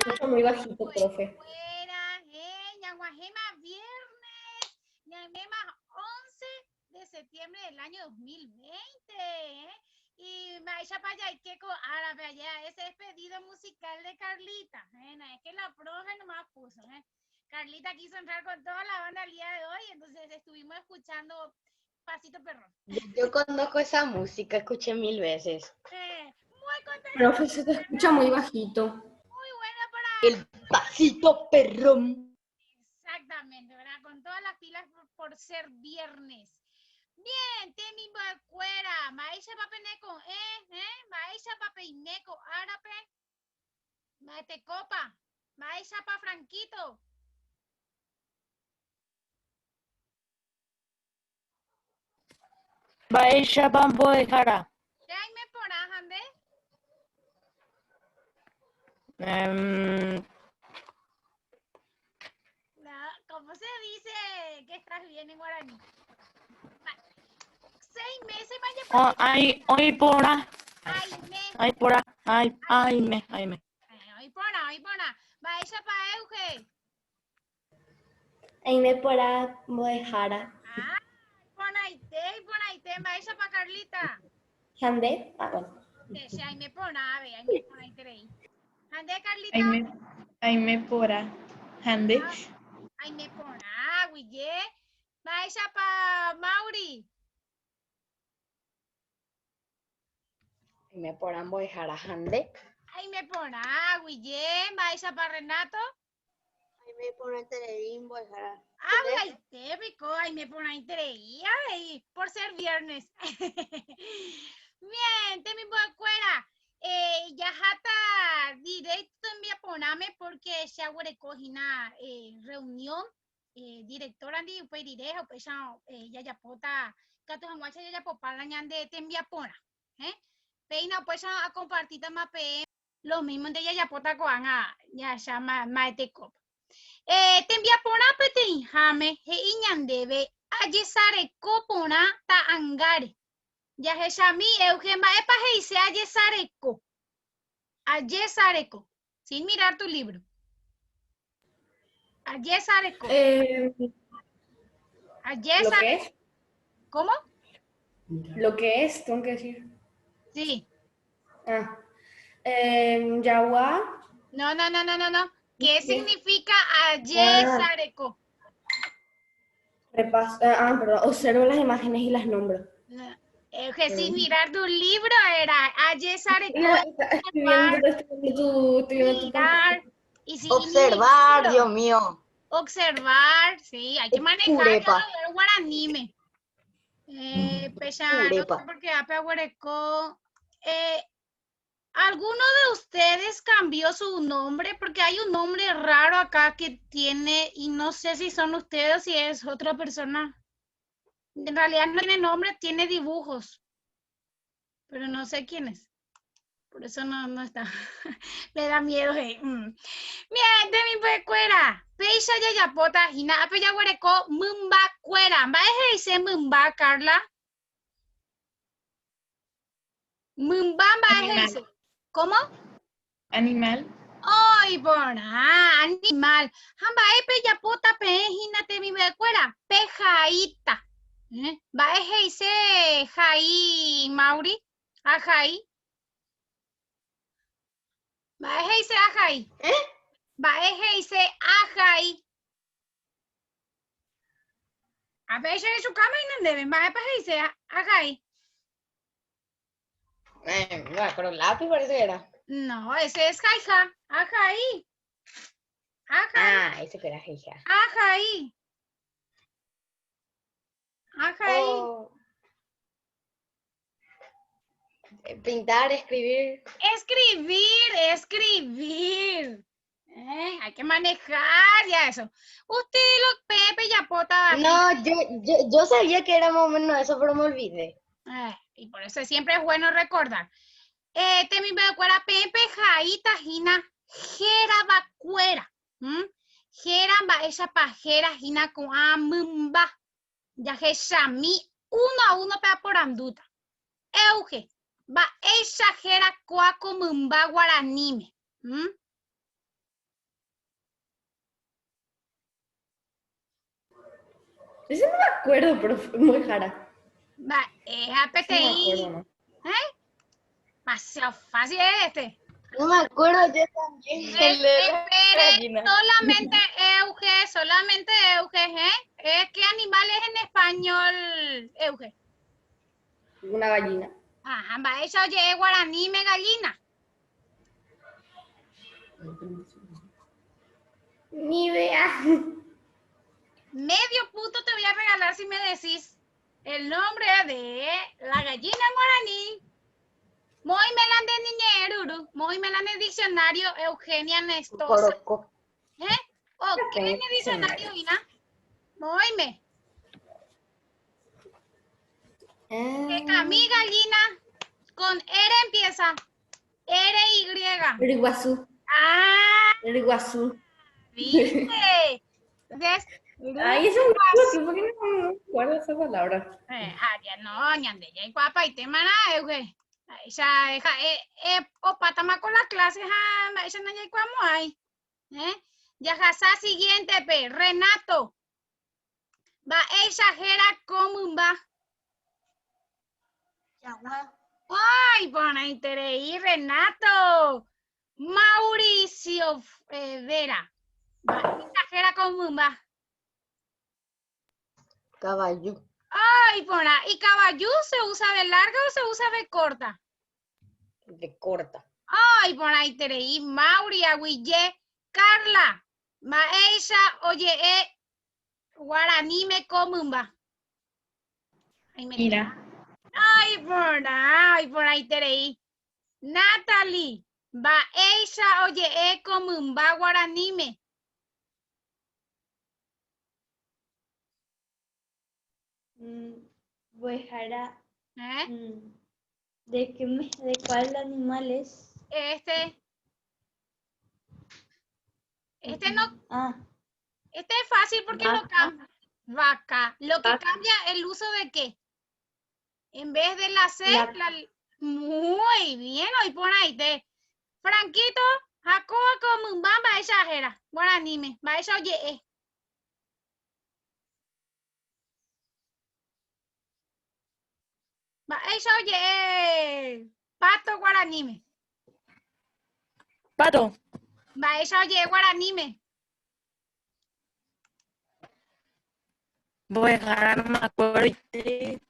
escucha muy bajito, profe. Fuera, ñanguajema viernes, ñanema 11 de septiembre del año 2020, Y Maisha Payaiqueco árabe allá, ese es pedido musical de Carlita, es que la profe nomás puso, Carlita quiso entrar con toda la banda el día de hoy, entonces estuvimos escuchando Pasito Perrón. Yo conozco esa música, escuché 1000 veces. Muy contenta. Profe, se te escucha muy bajito. Muy buena para... El Pasito Perrón. Exactamente, ¿verdad? Con todas las pilas por ser viernes. Bien, Temi Cuera, Maisha Papeneco, Maisha Papeineco, Árape, Maete Copa, Maisha Pa Franquito. Maisha Bambo de Jara. ¿Qué hay me porá, Jande? ¿Cómo se dice que estás bien en guaraní? 6 meses vaya. Hoy porá. Aime. Ay porá. Aime. Hoy porá. Maisha Pa Euge. Aime porá Moejara. Ponaite, Maisha Pa Carlita. Jande. Bueno. Sí, aime porá, aime ponaite rey. Jande, Carlita. Aime porá. Jande. Aime porá, Guille. Maisha Pa Mauri. Aime porá Moejara Jande. Aime porá, Guille. Maisha Pa Renato. Aime porá Tereín Moejara. Te pico, ay, me pone interés ay, por ser viernes. Bien, te mi cuera. Ya hasta directo en mi aponame porque ya voy a coger una reunión. Directora de Uperirejo, pues ya pota, Cato Hanguacha ya popala ñande te envía pona. Peina pues a compartir más lo mismo de ya pota coanga ya llama maetecop. Te envía pona pete jame he iñandebe ayesare copona ta angare. Ya he shami eugema epa he se ayesareco. Sin mirar tu libro. Ayesareco. ¿Lo que es? ¿Cómo? Lo que es, tengo que decir. Sí. Yawa. No. ¿Qué significa ayesareco? Perdón. Observo las imágenes y las nombro. Que sin mirar tu libro era ayesareco. Estoy viendo Mirar. Y si observar, Dios mío. Observar, sí, hay que manejar el guaranime. No sé por qué apehuereco. ¿Alguno de ustedes cambió su nombre? Porque hay un nombre raro acá que tiene, y no sé si son ustedes o si es otra persona. En realidad no tiene nombre, tiene dibujos. Pero no sé quién es. Por eso no está. Me da miedo. Bien, de mi cuera. Peisha ya pota hina apeya huereco mumba cuera. Va a dice mumba, Carla. Mumba va a dice. ¿Cómo? Animal. Ay, bona, animal. Hamba peya pota pejina te mi cuera. Pejaita. Va a dice Jai Mauri. A Jai. Va a dice Ajai. Va a dice Ajai. A ver, ya su cama y no deben. Va a dice Ajai. Pero lápiz parece que era. No, ese es Jaija. Ajai. Ese que era Jaija. Ajai. Oh. Pintar, escribir. Escribir. Hay que manejar ya eso. Usted lo Pepe ya pota. No, yo sabía que era más o menos eso, pero me olvidé. Y por eso siempre es bueno recordar. Te mi cuera Pepe Jaita Jina Jera cuera. Jera va esa pajera Jina con amumba. Ya que Shami 1 a 1 para por anduta. Euge. Va esa jera cuaco mumba guaranime. Ese no me acuerdo, pero fue muy jara. Va, es Ese no me APTI. acuerdo, ¿no? Demasiado fácil es este. No me acuerdo yo también. El de la Espere, gallina. solamente Euge, ¿eh? ¿Qué animal es en español, Euge? Una gallina. Ajá, va, eso oye, guaraní, me gallina. Ni idea. Medio punto te voy a regalar si me decís el nombre de la gallina en guaraní. Muy melan de niñeruru, muy melan de diccionario Eugenia Nestosa. Coroco. ¿O qué en el diccionario, Ina? Muy me. Mi gallina con R empieza. R-Y. Iguazú. Ah, Iguazú. ¿viste? ¿Ves? Ay, eso es ¿por qué no me acuerdo esa palabra? Ya no, ñande, ya hay guapa y te mana, güey. Ya deja, o patama con las clases, esa no hay como hay. Ya jasa siguiente, pe, Renato. Va, ella jera como va. Ay, pone interés, Renato. Mauricio Vera. Va, ella jera como va. Caballo. Ay, pona, ¿y caballú se usa de larga o se usa de corta? De corta. Ay, por ahí tereí, Mauri, Aguille, Carla, Maesha, oye, guaraní me comumba. Mira. Ay, por ahí tereí. Natalie, Baesha, oye, comumba guaraní me. Guajara, ¿Eh? ¿de cuál animal es? Este no, Ah, este es fácil porque lo vaca. cambia. Vaca. Lo que Vaca. cambia el uso de qué. En vez de la C, La- muy bien, hoy por ahí te. Franquito, Jacoa como un bamba exagera. Bueno, anime, va eso oye. Va eso oye. Pato guaranime. Pato. Va eso oye guaranime. Voy a dejar, no me acuerdo. Tiene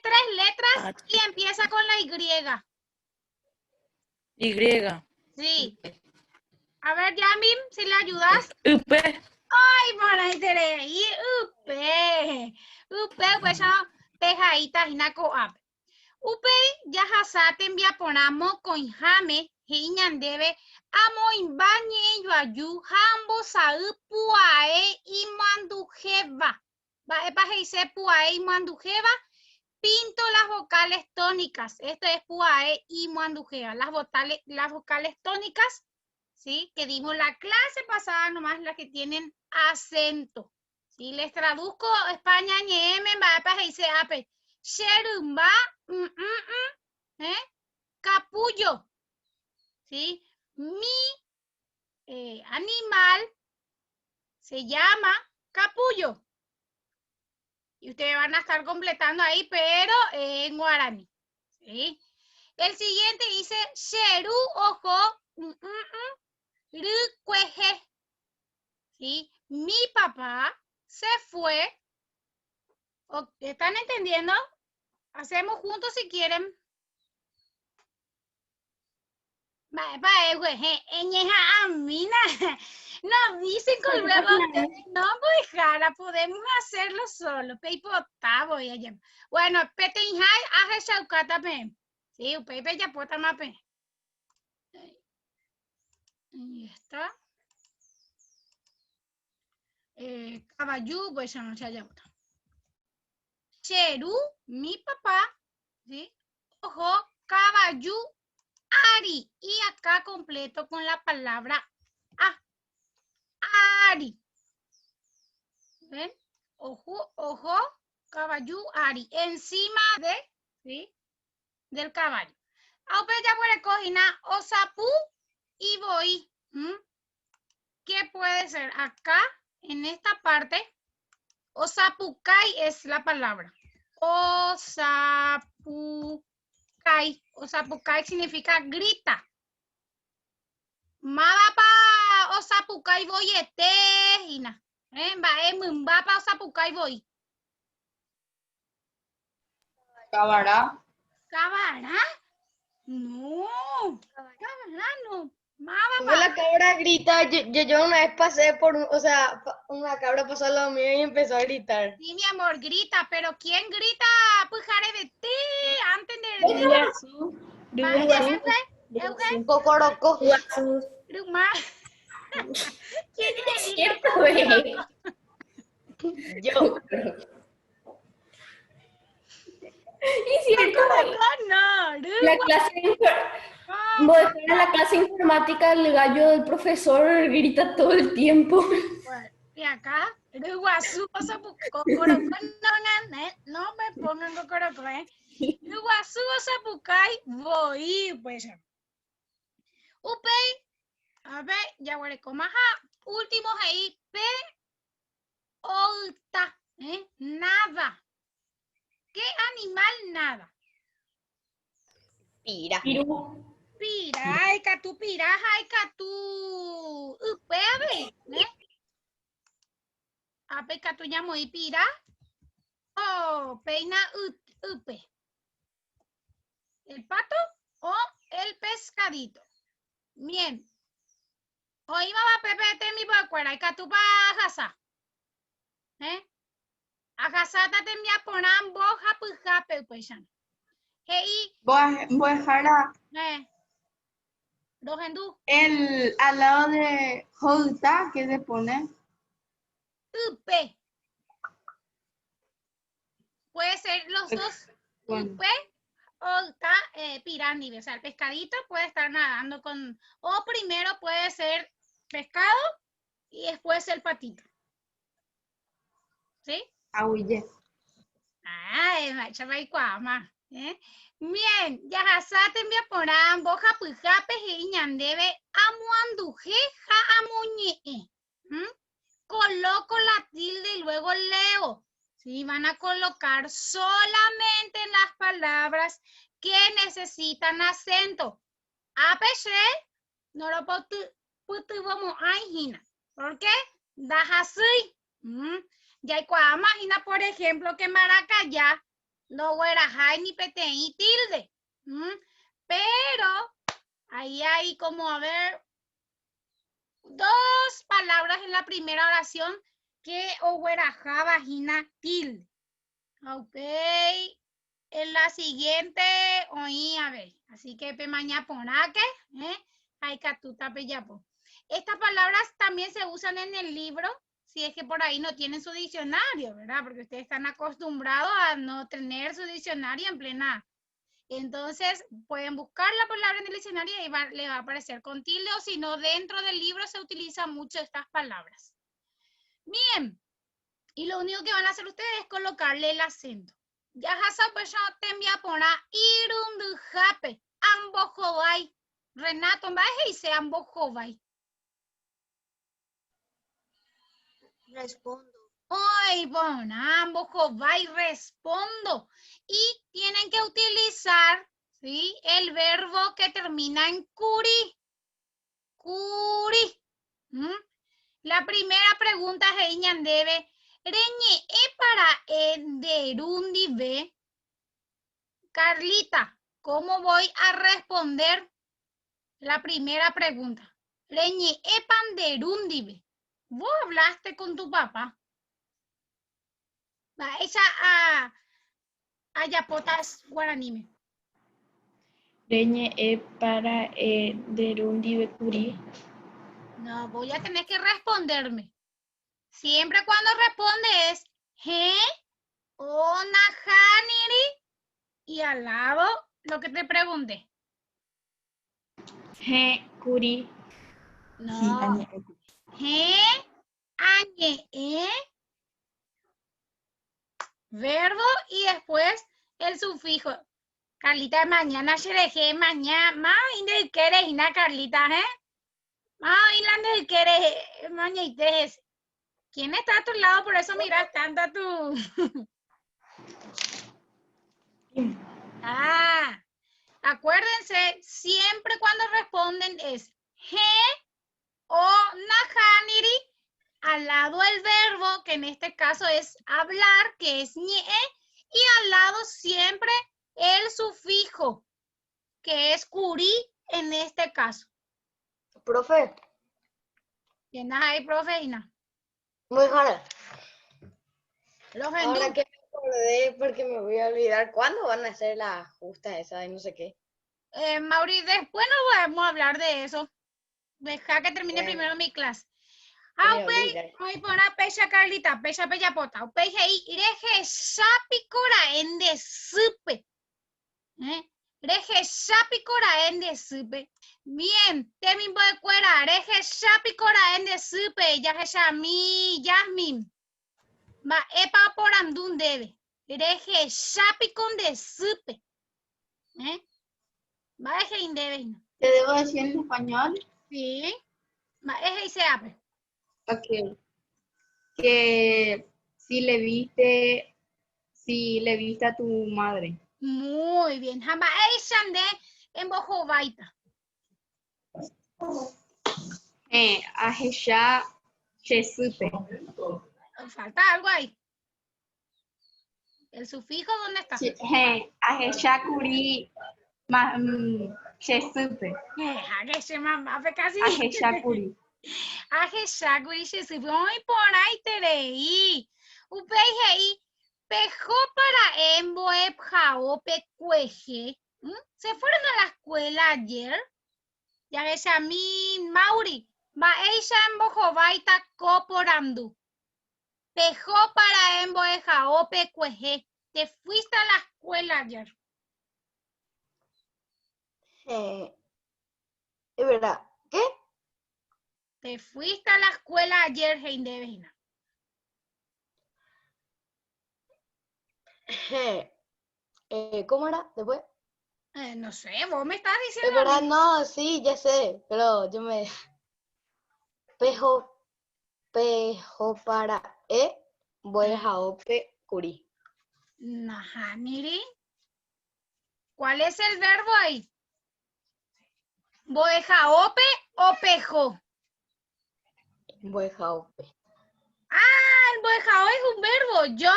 3 letras y empieza con la Y. Y. Sí. A ver, Yamin, si le ayudas. UP. Ay, por ahí te y upe. Upe, pues ya pejadita y naco up. Upe ya hasate envía ponamo con jame hiñandebe amo imbañe yo ayu hambo sa puae y mandujeva. Va epa heise puae y mandujeva. Pinto las vocales tónicas. Esto es puae y mandujeva. Las vocales tónicas, ¿sí? Que dimos la clase pasada, nomás las que tienen acento. ¿Sí? Les traduzco España ñeme, va epa heise ape. Sherumba, capullo, ¿sí? Mi animal se llama capullo. Y ustedes van a estar completando ahí, pero en guaraní, ¿sí? El siguiente dice, Sheru, ojo, rucueje, ¿sí? Mi papá se fue. ¿Están entendiendo? Hacemos juntos si quieren. No dicen con luego no voy jara, podemos hacerlo solo. Voy allá. Bueno, pete injai, aje shaukata pe. Sí, pepe ya puesta mape. Ahí está. Caballo, pues ya no se haya otra. Cheru, mi papá, ¿sí? Ojo, caballo, Ari. Y acá completo con la palabra a. Ari. ¿Ven? Ojo, ojo, caballo, Ari. Encima de, ¿sí? Del caballo. Ahora ya puede coger osapu y voy. ¿Qué puede ser? Acá, en esta parte, Osapucay es la palabra. Osapucay. Osapucay significa grita. Mabapa osapucay boyete, hina. Mbapa osapucay boy. Cabará. ¿Cabará? No. Cabará no. Como Mabapa. la cabra grita, yo una vez pasé por, una cabra pasó al lado mío y empezó a gritar. Sí, mi amor, grita, pero ¿quién grita? Pues jarebete, antes de... Ruguazú. Ruguazú. Eugen, Cocoroco. Ruma. ¿Quién Es grita? cierto, güey. Yo. Es cierto, güey. No, La clase en la clase de informática, el gallo del profesor grita todo el tiempo. Y acá, Ruguazú, no me pongan cocoroco, Ruguazú, Osapucay, voy, pues. Upey, a ver, ya hueleco maja, últimos ahí, P, olta, nada. ¿Qué animal nada? Pira. Pirú. Pira, tu piraja, tu upebe, Ape tu llamo y pira. Oh, peina upe. ¿El pato o el pescadito? Bien. Hoy va Pepe te mi bacuera y tu bajasa. Agasata te mi aponan boja pujape pues. Hey, Boejara. Dos hindú. El al lado de Holta, ¿qué se pone? Upe. Puede ser los dos. Bueno. Upe o está pirámide. O sea, el pescadito puede estar nadando con... O primero puede ser pescado y después el patito. ¿Sí? Ahuye. Ay, macha cuama. Bien, ya hasate me poran boja pujape y ñandebe amuanduje ja amuñe. Coloco la tilde y luego leo. Sí, van a colocar solamente las palabras que necesitan acento. APC no lo puedo ajina. ¿Por qué? Dajasui. Ya hay cuá imagina, por ejemplo, que Maracayá no huerajay ni peteí tilde. Pero ahí hay como, a ver, dos palabras en la primera oración que huerajá vagina tilde. Ok. En la siguiente, oí, a ver. Así que pe mañana ponaque, hay catuta peyapo. Estas palabras también se usan en el libro, si es que por ahí no tienen su diccionario, ¿verdad? Porque ustedes están acostumbrados a no tener su diccionario en plena. Entonces, pueden buscar la palabra en el diccionario y le va a aparecer con tilde, o si no, dentro del libro se utilizan mucho estas palabras. Bien. Y lo único que van a hacer ustedes es colocarle el acento. Ya hasa pues ya te envía por a irundujape, ambojobay. Renato, baje y se ambojobay. Respondo. Ay, bueno, ambojobay, respondo. Y tienen que utilizar, ¿sí?, el verbo que termina en curi. Curi. La primera pregunta es debe. Reñe para enderundi ve. Carlita, ¿cómo voy a responder la primera pregunta? Reñe panderundi ve. ¿Vos hablaste con tu papá? Va, esa a yapotas guaranime. Reñe para derundi becuri. No, voy a tener que responderme. Siempre cuando responde es he, ona, haniri, y al lado lo que te pregunté. He, curi. No. He, añe, verbo y después el sufijo. Carlita, mañana xereje, mañana, ma, inde quere ina Carlita, Ma, ilande quere, mañana ite. ¿Quién está a tu lado? Por eso miras tanto a tu... Ah, acuérdense, siempre cuando responden es he o najaniri, al lado el verbo, que en este caso es hablar, que es ñe, y al lado siempre el sufijo, que es curi en este caso. Profe, ¿Tienes ahí, profe? Ina? muy raro. Los Ahora hindú. que me acordé, porque me voy a olvidar, ¿cuándo van a hacer la justa esa de no sé qué? Mauri, después no podemos hablar de eso. Deja que termine Bueno. primero mi clase. Se me Upei, olvida. hoy pona pecha Carlita, pecha pota. Upei hei, ireje shapikora ende supe. Reje shapikora ende supe. Bien, temin boy cuera, reje shapikora ende supe. Ya que mi Yasmin. Ma epa por andun debe. Reje shapikon de supe. Va eje indebe. ¿Te debo decir en español? Sí. Ma eje y se abre. Ok. Que si le viste a tu madre. Muy bien. Hama eishan de en bojo baita. Ajesha chesupe. Falta algo ahí. ¿El sufijo dónde está? Ajesha kuri chesupe. Que se llama casi. Ajesha kuri. Aje shaguri se subió y por ahí te leí. Upei pejo para emboe jao pecueje. Se fueron a la escuela ayer. Ya que a mí Mauri. Va ella en bojo baita coporandu. Pejo para emboe jao pecueje. Te fuiste a la escuela ayer. Es verdad. ¿Qué? Te fuiste a la escuela ayer, Heindevina. ¿Cómo era? Después. No sé, vos me estás Es diciendo. verdad, no, sí, ya sé, pero yo me... Pejo para voy a ope curi. Najaniri. ¿Cuál es el verbo ahí? ¿Boejaope o pejo? Voy a ope. Ah, el boejao es un verbo. Yo,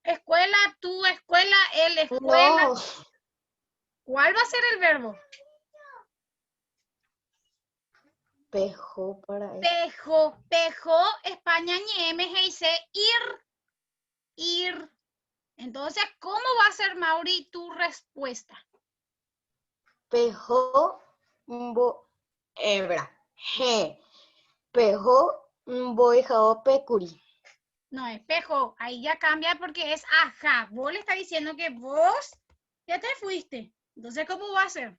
escuela, tú, escuela, él, escuela. No, ¿Cuál va a ser el verbo? pejo para Pejo, España, ñeme, dice ir. Entonces, ¿cómo va a ser, Mauri, tu respuesta? pejo hebra. Pejo voy a ope curi. No, espejo, ahí ya cambia porque es ajá. Vos le estás diciendo que vos ya te fuiste. Entonces, ¿cómo va a ser?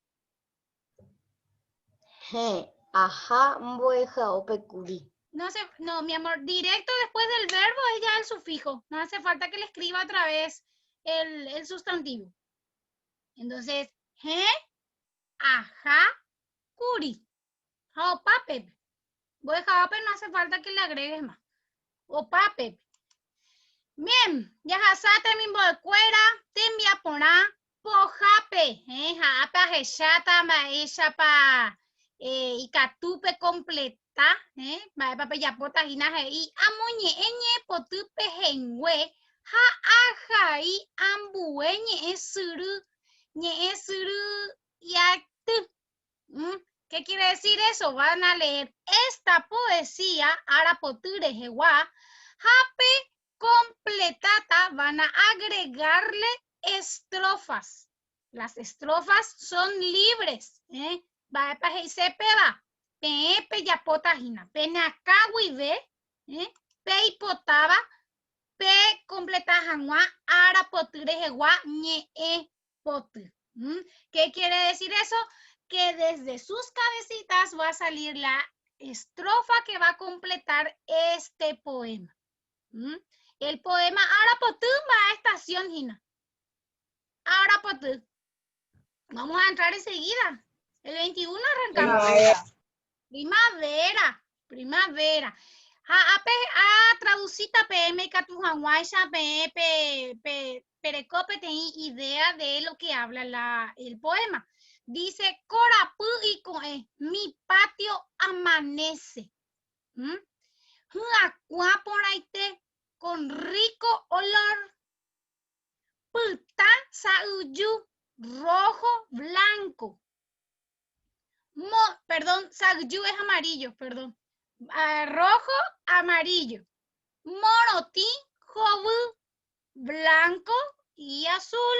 Ajá, voy a ope curi. No, mi amor, directo después del verbo es ya el sufijo. No hace falta que le escriba otra vez el sustantivo. Entonces, ajá, curi. O pape. Voy a pape, no hace falta que le agregues más. O pape. Bien, ya jasate mi cuera, te envía poná, pojape, japa, jechata, maesha pa, ikatupe completa, va pape ya pota hinaje y amoñe, potupe jengue, ja aja y ambueñe esuru, yactu. ¿Qué quiere decir eso? Van a leer esta poesía, ara poture jewa, jape completata, van a agregarle estrofas. Las estrofas son libres. Va para ese peda. Pe ya potajina. Penacawi ve. Pe potaba. Pe completajanwa. Ara poture jewa ñe potu. ¿Qué quiere decir eso? Que desde sus cabecitas va a salir la estrofa que va a completar este poema. El poema Arapotu va a estación, Gina. Arapotu. Vamos a entrar enseguida. El 21 arrancamos. Primavera. traducita PM Catujanguaya, Perecope, tenía idea de lo que habla el poema. Dice, Corapú y Coe, mi patio amanece. Juacuá por ahíte, con rico olor. Putá sauyú, rojo, blanco. Perdón, sauyú es amarillo, perdón. Rojo, amarillo. Morotí, jobú, blanco y azul.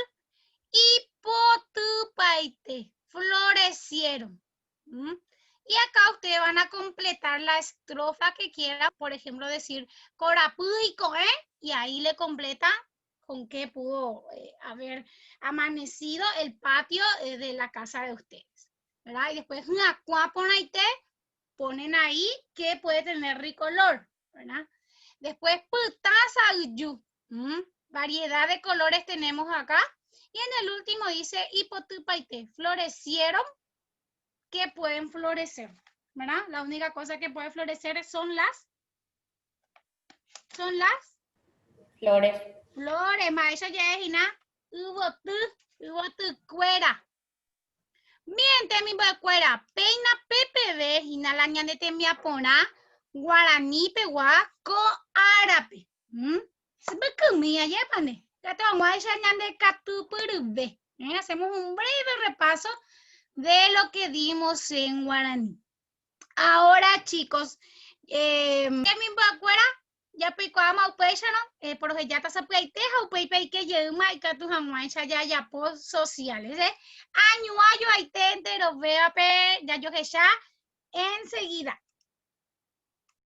Y potupaite, florecieron. Y acá ustedes van a completar la estrofa que quieran, por ejemplo, decir Corapú y Coe, y ahí le completa con qué pudo haber amanecido el patio de la casa de ustedes, ¿verdad? Y después ponen ahí que puede tener rico olor, ¿verdad? Después putasayu, variedad de colores tenemos acá. Y en el último dice hipotupaite, florecieron, que pueden florecer, ¿verdad? La única cosa que puede florecer son las Flores. flores, maestra Yehina, hubo tu cuera. Miente mi cuera, peina pepe ve, hina la ñandete mi apona, guaraní pegua, co árabe. Sebekumi ayer pane. Hacemos un breve repaso de lo que dimos en guaraní. Ahora, chicos, ya picuamos por ya está se puede que lleva y que tu jamás ya post sociales, año ahí te entero vea ya yo que ya enseguida.